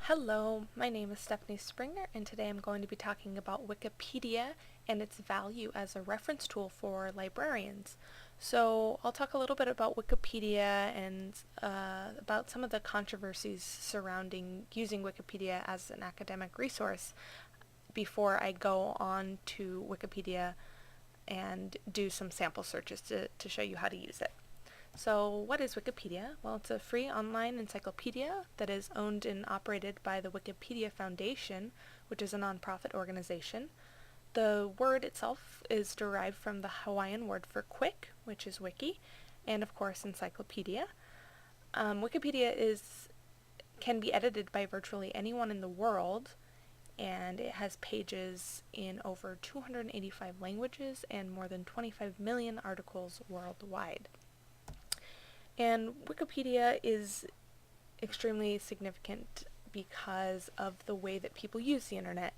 Hello, my name is Stephanie Springer, and today I'm going to be talking about Wikipedia and its value as a reference tool for librarians. So I'll talk a little bit about Wikipedia and about some of the controversies surrounding using Wikipedia as an academic resource before I go on to Wikipedia and do some sample searches to show you how to use it. So what is Wikipedia? Well, it's a free online encyclopedia that is owned and operated by the Wikipedia Foundation, which is a nonprofit organization. The word itself is derived from the Hawaiian word for quick, which is wiki, and of course encyclopedia. Wikipedia can be edited by virtually anyone in the world, and it has pages in over 285 languages and more than 25 million articles worldwide. And Wikipedia is extremely significant because of the way that people use the internet.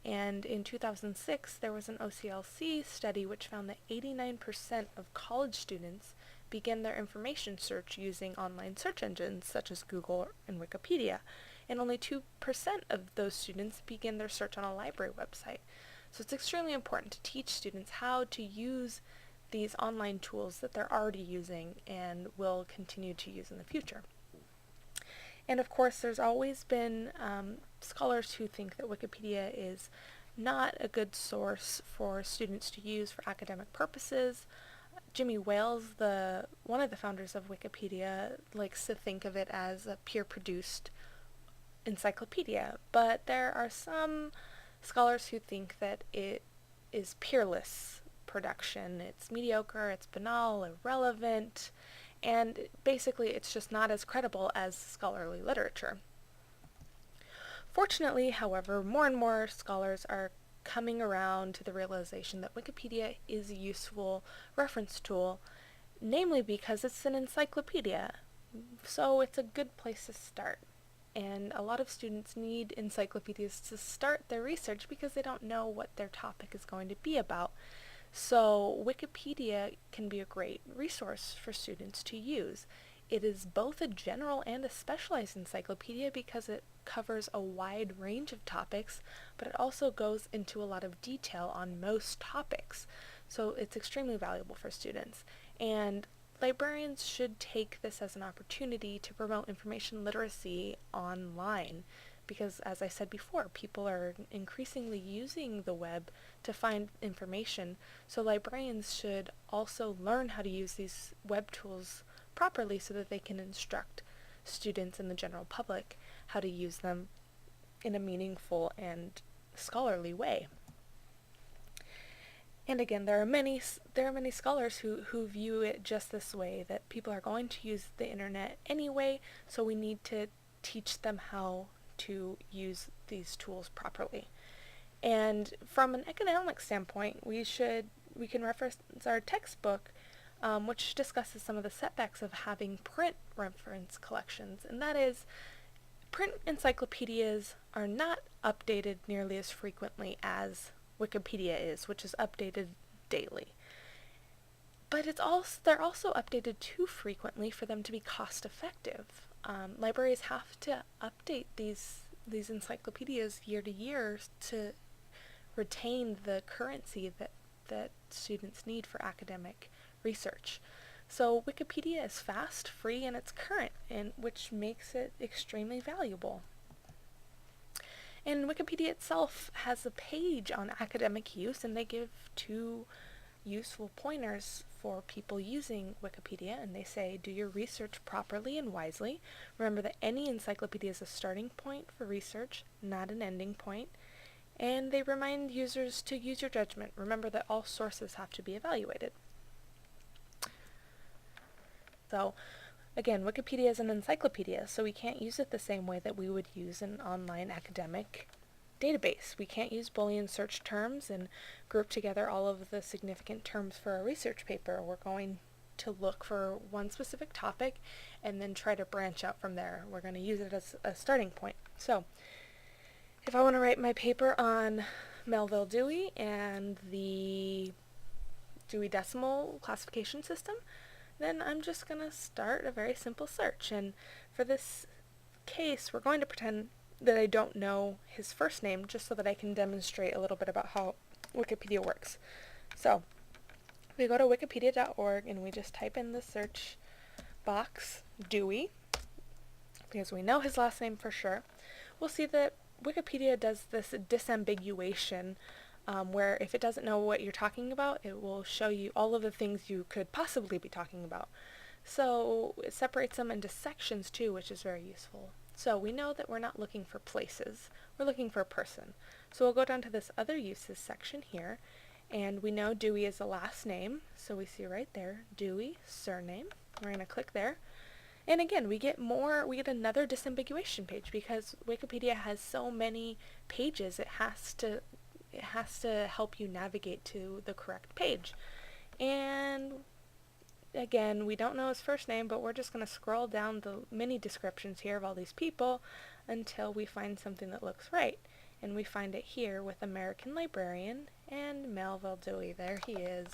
And in 2006, there was an OCLC study which found that 89% of college students began their information search using online search engines such as Google and Wikipedia. And only 2% of those students begin their search on a library website. So it's extremely important to teach students how to use these online tools that they're already using and will continue to use in the future. And of course, there's always been scholars who think that Wikipedia is not a good source for students to use for academic purposes. Jimmy Wales, one of the founders of Wikipedia, likes to think of it as a peer-produced encyclopedia, but there are some scholars who think that it is peerless production. It's mediocre, it's banal, irrelevant, and basically it's just not as credible as scholarly literature. Fortunately, however, more and more scholars are coming around to the realization that Wikipedia is a useful reference tool, namely because it's an encyclopedia, so it's a good place to start. And a lot of students need encyclopedias to start their research because they don't know what their topic is going to be about. So Wikipedia can be a great resource for students to use. It is both a general and a specialized encyclopedia because it covers a wide range of topics, but it also goes into a lot of detail on most topics. So it's extremely valuable for students. And librarians should take this as an opportunity to promote information literacy online, because as I said before, people are increasingly using the web to find information, so librarians should also learn how to use these web tools properly so that they can instruct students and the general public how to use them in a meaningful and scholarly way. And again, there are many scholars who view it just this way, that people are going to use the internet anyway, so we need to teach them how to use these tools properly. And from an academic standpoint, we can reference our textbook, which discusses some of the setbacks of having print reference collections, and that is, print encyclopedias are not updated nearly as frequently as Wikipedia is, which is updated daily. But they're also updated too frequently for them to be cost effective. Libraries have to update these encyclopedias year to year to retain the currency that students need for academic research. So Wikipedia is fast, free, and it's current, which makes it extremely valuable. And Wikipedia itself has a page on academic use, and they give two useful pointers for people using Wikipedia, and they say, do your research properly and wisely. Remember that any encyclopedia is a starting point for research, not an ending point. And they remind users to use your judgment. Remember that all sources have to be evaluated. So, again, Wikipedia is an encyclopedia, so we can't use it the same way that we would use an online academic database. We can't use Boolean search terms and group together all of the significant terms for a research paper. We're going to look for one specific topic and then try to branch out from there. We're going to use it as a starting point. So, if I want to write my paper on Melville Dewey and the Dewey Decimal Classification System, then I'm just going to start a very simple search. And for this case, we're going to pretend that I don't know his first name, just so that I can demonstrate a little bit about how Wikipedia works. So we go to wikipedia.org and we just type in the search box Dewey, because we know his last name for sure. We'll see that Wikipedia does this disambiguation, where if it doesn't know what you're talking about, it will show you all of the things you could possibly be talking about. So it separates them into sections too, which is very useful. So we know that we're not looking for places, we're looking for a person. So we'll go down to this other uses section here, and we know Dewey is the last name, so we see right there, Dewey, surname. We're going to click there. And again, we get another disambiguation page, because Wikipedia has so many pages, it has to help you navigate to the correct page. And again, we don't know his first name, but we're just going to scroll down the many descriptions here of all these people until we find something that looks right. And we find it here with American librarian and Melville Dewey. There he is.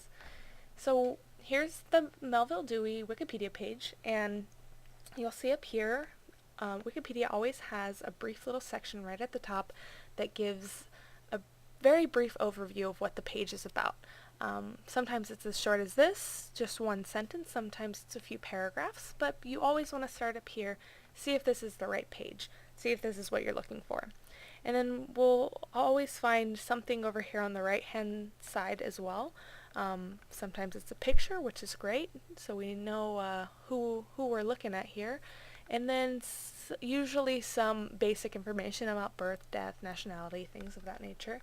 So here's the Melville Dewey Wikipedia page, and you'll see up here, Wikipedia always has a brief little section right at the top that gives a very brief overview of what the page is about. Sometimes it's as short as this, just one sentence, sometimes it's a few paragraphs, but you always want to start up here, see if this is the right page, see if this is what you're looking for. And then we'll always find something over here on the right hand side as well. Sometimes it's a picture, which is great, so we know who we're looking at here. And then usually some basic information about birth, death, nationality, things of that nature.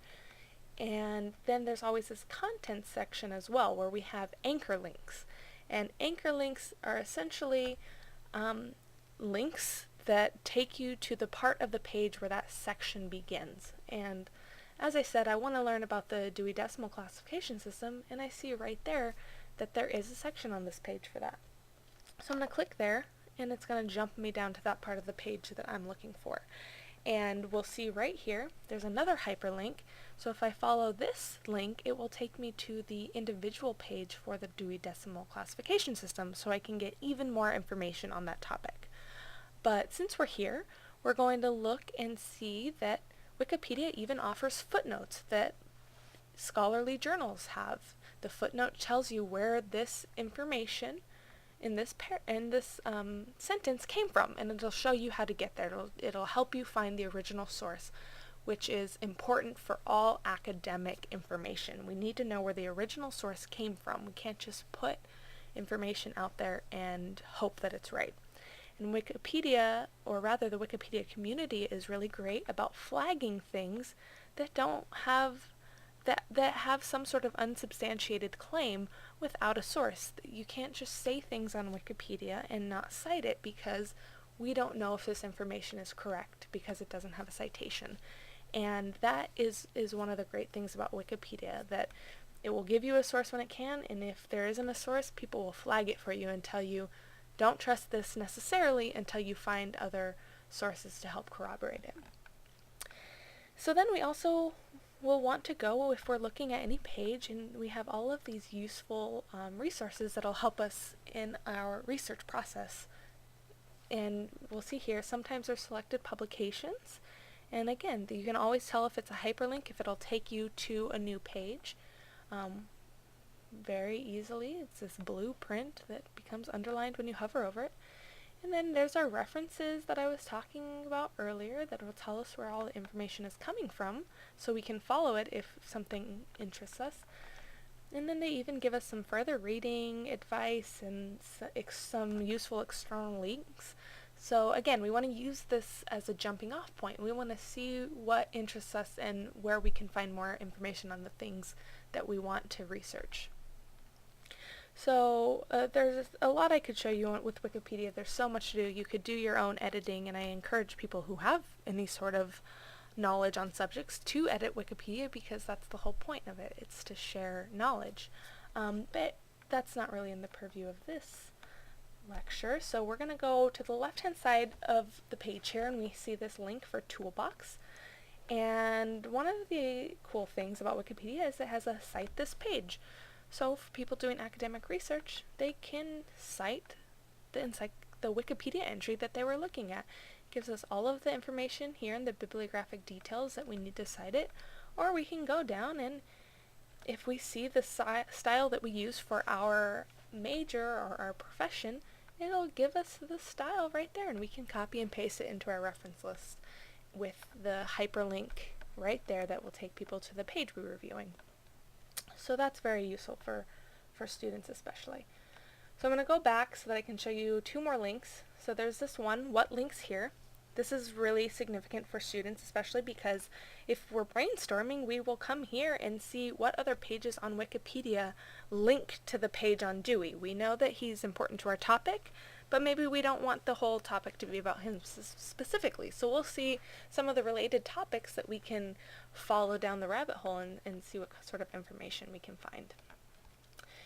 And then there's always this content section as well, where we have anchor links. And anchor links are essentially links that take you to the part of the page where that section begins. And as I said, I want to learn about the Dewey Decimal Classification System, and I see right there that there is a section on this page for that. So I'm going to click there, and it's going to jump me down to that part of the page that I'm looking for. And we'll see right here, there's another hyperlink. So if I follow this link, it will take me to the individual page for the Dewey Decimal Classification System, so I can get even more information on that topic. But since we're here, we're going to look and see that Wikipedia even offers footnotes that scholarly journals have. The footnote tells you where this information in this sentence came from, and it'll show you how to get there. It'll help you find the original source, which is important for all academic information. We need to know where the original source came from. We can't just put information out there and hope that it's right. And Wikipedia, or rather the Wikipedia community, is really great about flagging things that don't have that have some sort of unsubstantiated claim without a source. You can't just say things on Wikipedia and not cite it, because we don't know if this information is correct because it doesn't have a citation. And that is one of the great things about Wikipedia, that it will give you a source when it can, and if there isn't a source, people will flag it for you and tell you, don't trust this necessarily until you find other sources to help corroborate it. So then we also will want to go, if we're looking at any page, and we have all of these useful resources that will help us in our research process. And we'll see here, sometimes there's selected publications, and again, you can always tell if it's a hyperlink, if it'll take you to a new page. Very easily. It's this blue print that becomes underlined when you hover over it. And then there's our references that I was talking about earlier that will tell us where all the information is coming from, so we can follow it if something interests us. And then they even give us some further reading advice and some useful external links. So again, we want to use this as a jumping off point. We want to see what interests us and where we can find more information on the things that we want to research. So there's a lot I could show you with Wikipedia. There's so much to do. You could do your own editing, and I encourage people who have any sort of knowledge on subjects to edit Wikipedia, because that's the whole point of it. It's to share knowledge. But that's not really in the purview of this lecture. So we're going to go to the left-hand side of the page here, and we see this link for Toolbox. And one of the cool things about Wikipedia is it has a Cite This page. So for people doing academic research, they can cite the Wikipedia entry that they were looking at. gives us all of the information here in the bibliographic details that we need to cite it, or we can go down and if we see the style that we use for our major or our profession, it'll give us the style right there, and we can copy and paste it into our reference list with the hyperlink right there that will take people to the page we're reviewing. So that's very useful for students especially. So I'm going to go back so that I can show you two more links. So there's this one, what links here. This is really significant for students, especially because if we're brainstorming, we will come here and see what other pages on Wikipedia link to the page on Dewey. We know that he's important to our topic, but maybe we don't want the whole topic to be about him specifically. So we'll see some of the related topics that we can follow down the rabbit hole and see what sort of information we can find.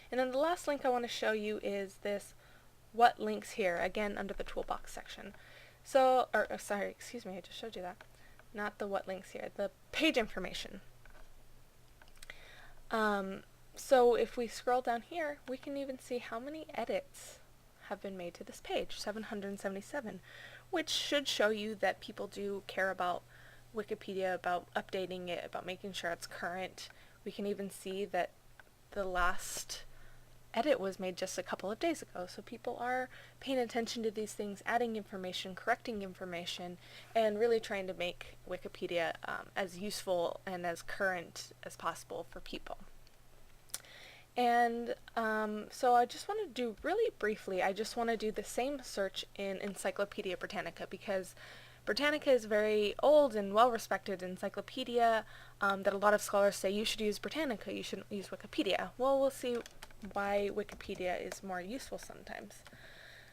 And then the last link I want to show you is this what links here, again under the toolbox section. So, sorry, excuse me, I just showed you that. Not the what links here, the page information. So if we scroll down here, we can even see how many edits have been made to this page, 777, which should show you that people do care about Wikipedia, about updating it, about making sure it's current. We can even see that the last edit was made just a couple of days ago, so people are paying attention to these things, adding information, correcting information, and really trying to make Wikipedia as useful and as current as possible for people. And so I just want to do really briefly, I just want to do the same search in Encyclopedia Britannica, because Britannica is very old and well-respected encyclopedia that a lot of scholars say you should use Britannica, you shouldn't use Wikipedia. Well, we'll see why Wikipedia is more useful sometimes.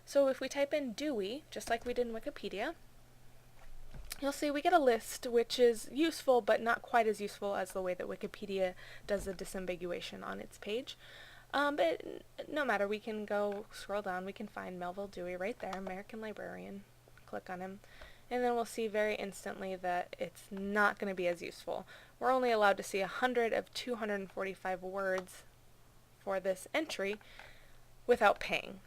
So if we type in Dewey, just like we did in Wikipedia, you'll see we get a list which is useful but not quite as useful as the way that Wikipedia does the disambiguation on its page. But no matter, we can go scroll down, we can find Melville Dewey right there, American librarian, click on him, and then we'll see very instantly that it's not going to be as useful. We're only allowed to see 100 of 245 words for this entry without paying.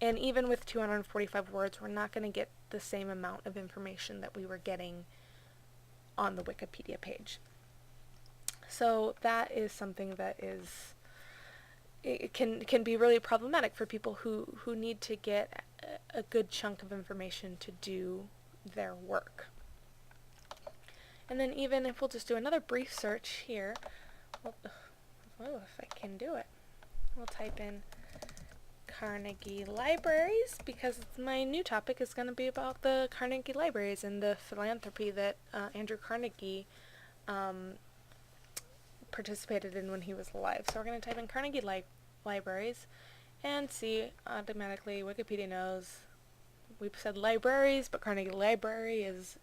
And even with 245 words, we're not going to get the same amount of information that we were getting on the Wikipedia page. So that is something that is, it can be really problematic for people who need to get a good chunk of information to do their work. And then even if we'll just do another brief search here, if I can do it, we'll type in Carnegie Libraries, because my new topic is going to be about the Carnegie Libraries and the philanthropy that Andrew Carnegie participated in when he was alive. So we're going to type in Carnegie Libraries and see automatically Wikipedia knows we've said libraries, but Carnegie Library is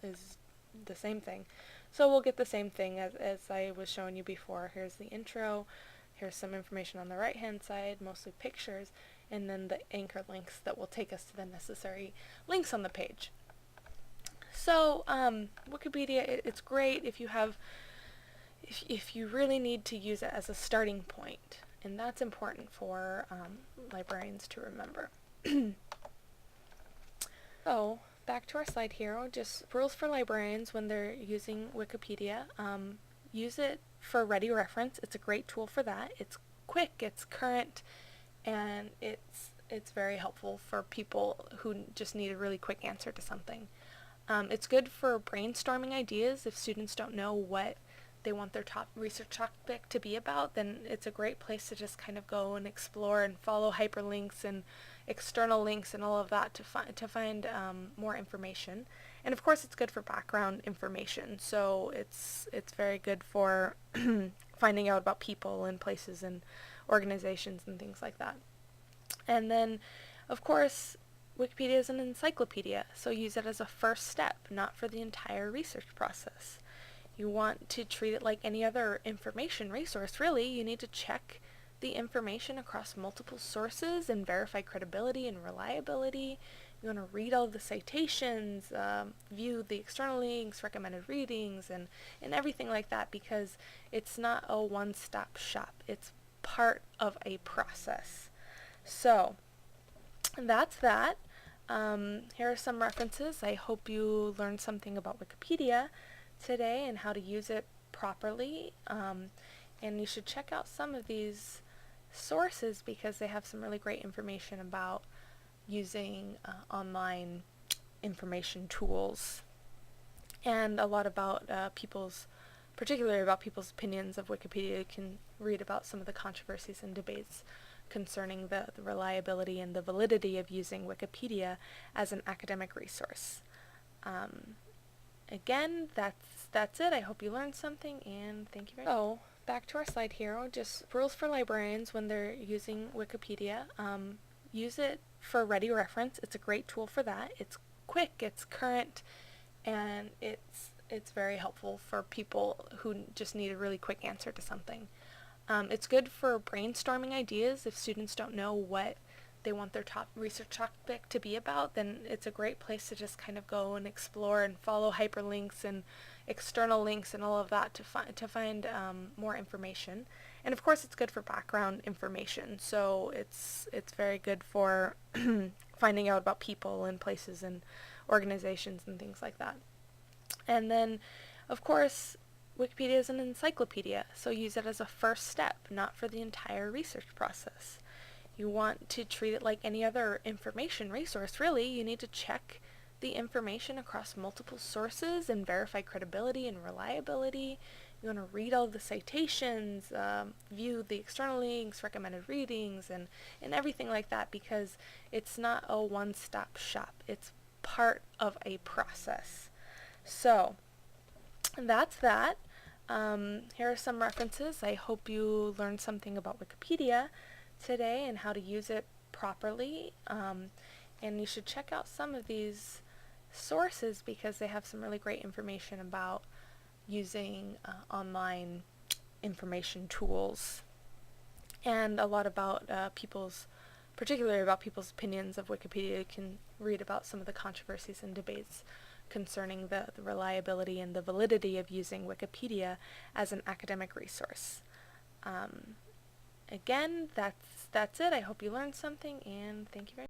the same thing. So we'll get the same thing as I was showing you before. Here's the intro, here's some information on the right hand side, mostly pictures, and then the anchor links that will take us to the necessary links on the page. So Wikipedia, it's great if you have, if you really need to use it as a starting point, and that's important for librarians to remember. So back to our slide here, just rules for librarians when they're using Wikipedia. Use it for ready reference. It's a great tool for that. It's quick, it's current, and it's very helpful for people who just need a really quick answer to something. It's good for brainstorming ideas. If students don't know what they want their top research topic to be about, then it's a great place to just kind of go and explore and follow hyperlinks and external links and all of that to find more information. And of course it's good for background information, so it's very good for finding out about people and places and organizations and things like that. And then of course Wikipedia is an encyclopedia, so use it as a first step, not for the entire research process. You want to treat it like any other information resource, really. You need to check the information across multiple sources and verify credibility and reliability. You want to read all the citations, view the external links, recommended readings, and everything like that, because it's not a one-stop shop. It's part of a process. So that's that. Here are some references. I hope you learned something about Wikipedia today and how to use it properly. And you should check out some of these sources because they have some really great information about using online information tools and a lot about particularly about people's opinions of Wikipedia. You can read about some of the controversies and debates concerning the reliability and the validity of using Wikipedia as an academic resource. Again, that's it. I hope you learned something, and thank you very much. So, back to our slide here, just rules for librarians when they're using Wikipedia. Use it for ready reference. It's a great tool for that. It's quick, it's current, and it's very helpful for people who just need a really quick answer to something. It's good for brainstorming ideas. If students don't know what they want their top research topic to be about, then it's a great place to just kind of go and explore and follow hyperlinks and external links and all of that to find more information. And of course, it's good for background information. So it's very good for finding out about people and places and organizations and things like that. And then, of course, Wikipedia is an encyclopedia, so use it as a first step, not for the entire research process. You want to treat it like any other information resource, really. You need to check the information across multiple sources and verify credibility and reliability. You want to read all the citations, view the external links, recommended readings, and everything like that, because it's not a one-stop shop. It's part of a process. So, that's that. Here are some references. I hope you learned something about Wikipedia today and how to use it properly. And you should check out some of these sources because they have some really great information about using online information tools and a lot about particularly about people's opinions of Wikipedia. You can read about some of the controversies and debates concerning the reliability and the validity of using Wikipedia as an academic resource. Again, that's it. I hope you learned something, and thank you very much.